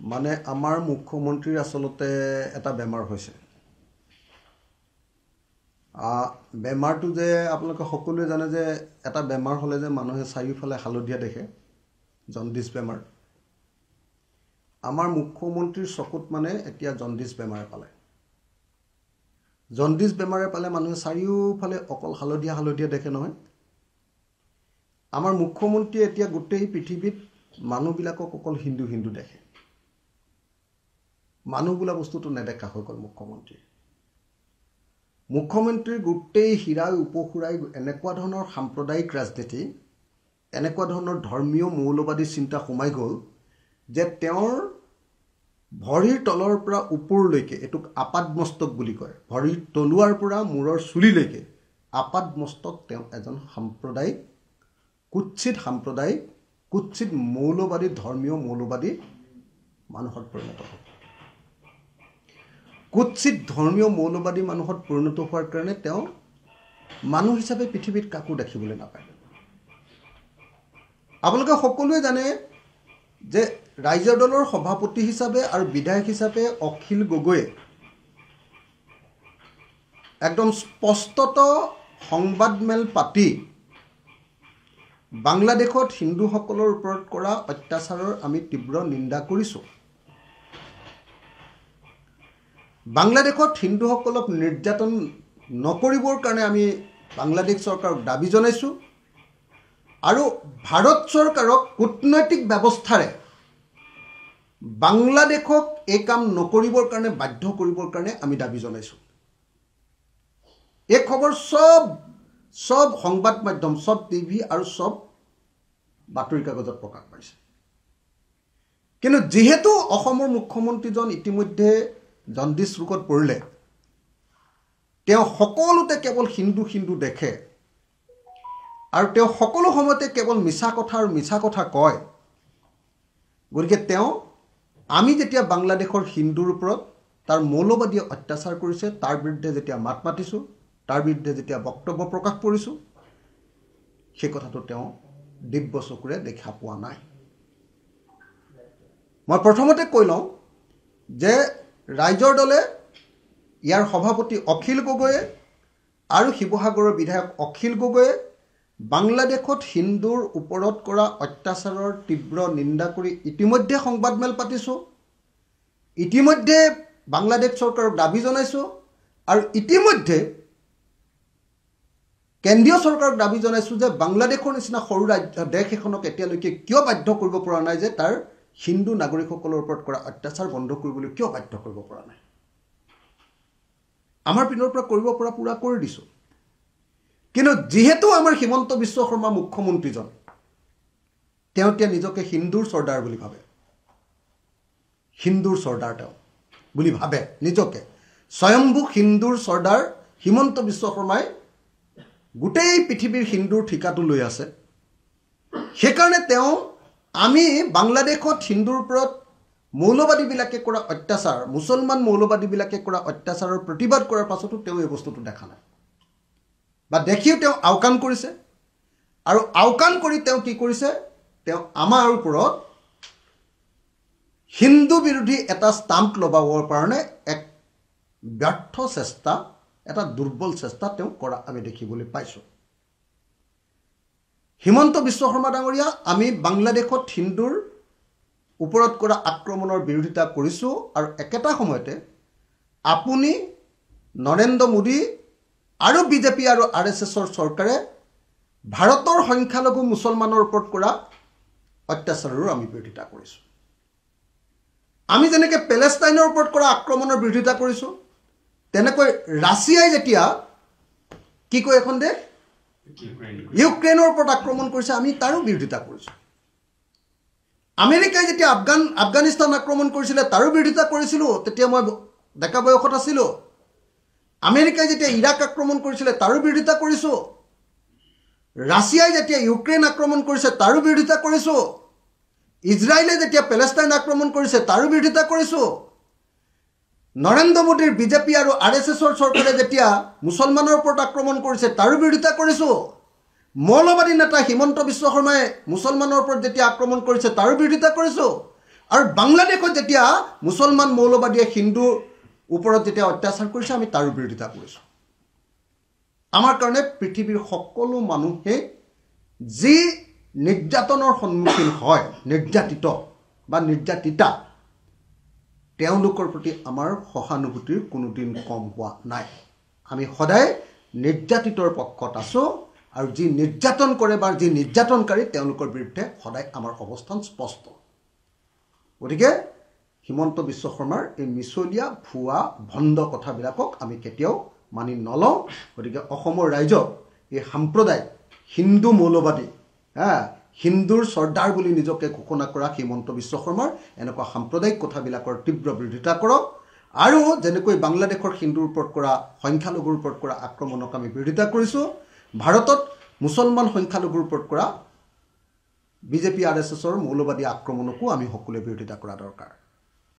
মানে আমাৰ মুখ্যমন্ত্ৰীৰ আসলতে এটা বেমাৰ হৈছে বেমাৰটো যে আপোনালোকে সকলোৱে জানে যে এটা বেমাৰ হ'লে যে মানুহে চাৰিওফালে হালধীয়া দেখে জণ্ডিছ বেমাৰ আমাৰ মুখ্যমন্ত্ৰীৰ চকুত মানে এতিয়া জণ্ডিছ বেমাৰে পালে জণ্ডিছ বেমাৰে পালে মানুহে চাৰিওফালে অকল হালধীয়া হালধীয়া দেখে নহয় আমাৰ মুখ্যমন্ত্ৰীয়ে এতিয়া গোটেই পৃথিৱীত মানুহবিলাকক অকল হিন্দু হিন্দু দেখে মানুহ বোলা বস্তুটো নেদেখা হৈ গ'ল মুখ্যমন্ত্ৰীৰ গোটেই হীৰাই উপখুৰাই এনেকুৱা ধৰণৰ সাম্প্ৰদায়িক ৰাজনীতি এনেকুৱা ধৰণৰ ধৰ্মীয় মৌলবাদী চিন্তা সোমাই গ'ল যে তেওঁৰ ভৰিৰ তলৰ পৰা ওপৰলৈকে এটুক আপাদমস্তক বুলি কয় ভৰিৰ তলুৱাৰ পৰা মূৰৰ চুলিলৈকে আপাদমস্তক তেওঁ এজন সাম্প্ৰদায়িক কুৎসিত মৌলবাদী ধৰ্মীয় মৌলবাদী মানুহত পৰিণত হ'ল কুৎসিত ধৰ্মীয় মৌলবাদী মানুহত পৰিণত হোৱাৰ কাৰণে তেওঁ মানুহ হিচাপে পৃথিৱীত কাকো দেখিবলৈ নাপায় আপোনালোকে সকলোৱে জানে যে ৰাইজৰ দলৰ সভাপতি হিচাপে আৰু বিধায়ক হিচাপে অখিল গগৈয়ে একদম স্পষ্টত সংবাদমেল পাতি বাংলাদেশত হিন্দুসকলৰ ওপৰত কৰা অত্যাচাৰৰ আমি তীব্ৰ নিন্দা কৰিছোঁ বাংলাদেশত হিন্দুসকলক নিৰ্যাতন নকৰিবৰ কাৰণে আমি বাংলাদেশ চৰকাৰক দাবী জনাইছোঁ আৰু ভাৰত চৰকাৰক কূটনৈতিক ব্যৱস্থাৰে বাংলাদেশক এই কাম নকৰিবৰ কাৰণে বাধ্য কৰিবৰ কাৰণে আমি দাবী জনাইছোঁ এই খবৰ সব সংবাদ মাধ্যম সব টিভি আৰু সব বাতৰি কাগজত প্ৰকাশ পাইছে কিন্তু যেহেতু অসমৰ মুখ্যমন্ত্ৰীজন ইতিমধ্যে জণ্ডিছ ৰোগত পৰিলে তেওঁ সকলোতে কেৱল হিন্দু দেখে আৰু তেওঁ সকলো সময়তে কেৱল মিছা কথা কয় গতিকে তেওঁ আমি যেতিয়া বাংলাদেশৰ হিন্দুৰ ওপৰত তাৰ মৌলবাদী অত্যাচাৰ কৰিছে তাৰ বিৰুদ্ধে যেতিয়া মাত মাতিছোঁ তাৰ বিৰুদ্ধে যেতিয়া বক্তব্য প্ৰকাশ কৰিছোঁ সেই কথাটো তেওঁ দিব্য চকুৰে দেখা পোৱা নাই মই প্ৰথমতে কৈ লওঁ যে ৰাইজৰ দলে ইয়াৰ সভাপতি অখিল গগৈয়ে আৰু শিৱসাগৰৰ বিধায়ক অখিল গগৈয়ে বাংলাদেশত হিন্দুৰ ওপৰত কৰা অত্যাচাৰৰ তীব্ৰ নিন্দা কৰি ইতিমধ্যে সংবাদমেল পাতিছোঁ ইতিমধ্যে বাংলাদেশ চৰকাৰক দাবী জনাইছোঁ আৰু ইতিমধ্যে কেন্দ্ৰীয় চৰকাৰক দাবী জনাইছোঁ যে বাংলাদেশৰ নিচিনা সৰু দেশ এখনক এতিয়ালৈকে কিয় বাধ্য কৰিব পৰা নাই যে তাৰ হিন্দু নাগৰিকসকলৰ ওপৰত কৰা অত্যাচাৰ বন্ধ কৰিবলৈ কিয় বাধ্য কৰিব পৰা নাই আমাৰ পিনৰ পৰা কৰিব পৰা পুৰা কৰি দিছোঁ কিন্তু যেহেতু আমাৰ হিমন্ত বিশ্ব শৰ্মা মুখ্যমন্ত্ৰীজন তেওঁ এতিয়া নিজকে হিন্দুৰ চৰ্দাৰ বুলি ভাবে নিজকে স্বয়ম্ভু হিন্দুৰ চৰ্দাৰ হিমন্ত বিশ্ব শৰ্মাই গোটেই পৃথিৱীৰ হিন্দুৰ ঠিকাটো লৈ আছে সেইকাৰণে তেওঁ আমি বাংলাদেশত হিন্দুৰ ওপৰত মৌলবাদীবিলাকে কৰা অত্যাচাৰ মুছলমান মৌলবাদীবিলাকে কৰা অত্যাচাৰৰ প্ৰতিবাদ কৰাৰ পাছতো তেওঁ এই বস্তুটো দেখা নাই বা দেখিও তেওঁ আওকাণ কৰিছে আৰু আওকাণ কৰি তেওঁ কি কৰিছে তেওঁ আমাৰ ওপৰত হিন্দু বিৰোধী এটা ষ্টাম্প লগাবৰ কাৰণে এক ব্যৰ্থ চেষ্টা এটা দুৰ্বল চেষ্টা তেওঁ কৰা আমি দেখিবলৈ পাইছোঁ হিমন্ত বিশ্ব শৰ্মা ডাঙৰীয়া আমি বাংলাদেশত হিন্দুৰ ওপৰত কৰা আক্ৰমণৰ বিৰোধিতা কৰিছোঁ আৰু একেটা সময়তে আপুনি নৰেন্দ্ৰ মোদী আৰু বিজেপি আৰু আৰএছএছৰ চৰকাৰে ভাৰতৰ সংখ্যালঘু মুছলমানৰ ওপৰত কৰা অত্যাচাৰৰো আমি বিৰোধিতা কৰিছোঁ আমি যেনেকৈ পেলেষ্টাইনৰ ওপৰত কৰা আক্ৰমণৰ বিৰোধিতা কৰিছোঁ তেনেকৈ ৰাছিয়াই যেতিয়া কি কয় এখন দেশ ইউক্ৰেইনৰ ওপৰত আক্ৰমণ কৰিছে আমি তাৰো বিৰোধিতা কৰিছোঁ আমেৰিকাই যেতিয়া আফগানিস্তান আক্ৰমণ কৰিছিলে তাৰো বিৰোধিতা কৰিছিলোঁ তেতিয়া মই ডেকা বয়সত আছিলোঁ আমেৰিকাই যেতিয়া ইৰাক আক্ৰমণ কৰিছিলে তাৰো বিৰোধিতা কৰিছোঁ ৰাছিয়াই যেতিয়া ইউক্ৰেইন আক্ৰমণ কৰিছে তাৰো বিৰোধিতা কৰিছোঁ ইজৰাইলে যেতিয়া পেলেষ্টাইন আক্ৰমণ কৰিছে তাৰো বিৰোধিতা কৰিছোঁ নৰেন্দ্ৰ মোদীৰ বিজেপি আৰু আৰএছএছৰ চৰকাৰে যেতিয়া মুছলমানৰ ওপৰত আক্ৰমণ কৰিছে তাৰো বিৰোধিতা কৰিছোঁ মৌলবাদী নেতা হিমন্ত বিশ্ব শৰ্মাই মুছলমানৰ ওপৰত যেতিয়া আক্ৰমণ কৰিছে তাৰো বিৰোধিতা কৰিছোঁ আৰু বাংলাদেশত যেতিয়া মুছলমান মৌলবাদীয়ে হিন্দুৰ ওপৰত যেতিয়া অত্যাচাৰ কৰিছে আমি তাৰ বিৰোধিতা কৰিছোঁ আমাৰ কাৰণে পৃথিৱীৰ সকলো মানুহে যি নিৰ্যাতনৰ সন্মুখীন হয় নিৰ্যাতিত বা নিৰ্যাতিতা তেওঁলোকৰ প্ৰতি আমাৰ সহানুভূতিৰ কোনোদিন কম হোৱা নাই আমি সদায় নিৰ্যাতিতৰ পক্ষত আছোঁ আৰু যি নিৰ্যাতন কৰে বা যি নিৰ্যাতনকাৰী তেওঁলোকৰ বিৰুদ্ধে সদায় আমাৰ অৱস্থান স্পষ্ট গতিকে হিমন্ত বিশ্ব শৰ্মাৰ এই মিছলীয়া ভুৱা ভণ্ড কথাবিলাকক আমি কেতিয়াও মানি নলওঁ গতিকে অসমৰ ৰাইজক এই সাম্প্ৰদায়িক হিন্দু মৌলবাদী হিন্দুৰ চৰ্দাৰ বুলি নিজকে ঘোষণা কৰা হিমন্ত বিশ্ব শৰ্মাৰ এনেকুৱা সাম্প্ৰদায়িক কথাবিলাকৰ তীব্ৰ বিৰোধিতা কৰক আৰু যেনেকৈ বাংলাদেশৰ হিন্দুৰ ওপৰত কৰা সংখ্যালঘুৰ ওপৰত কৰা আক্ৰমণক আমি বিৰোধিতা কৰিছোঁ ভাৰতত মুছলমান সংখ্যালঘুৰ ওপৰত কৰা বিজেপি আৰএছএছৰ মৌলবাদী আক্ৰমণকো আমি সকলোৱে বিৰোধিতা কৰা দৰকাৰ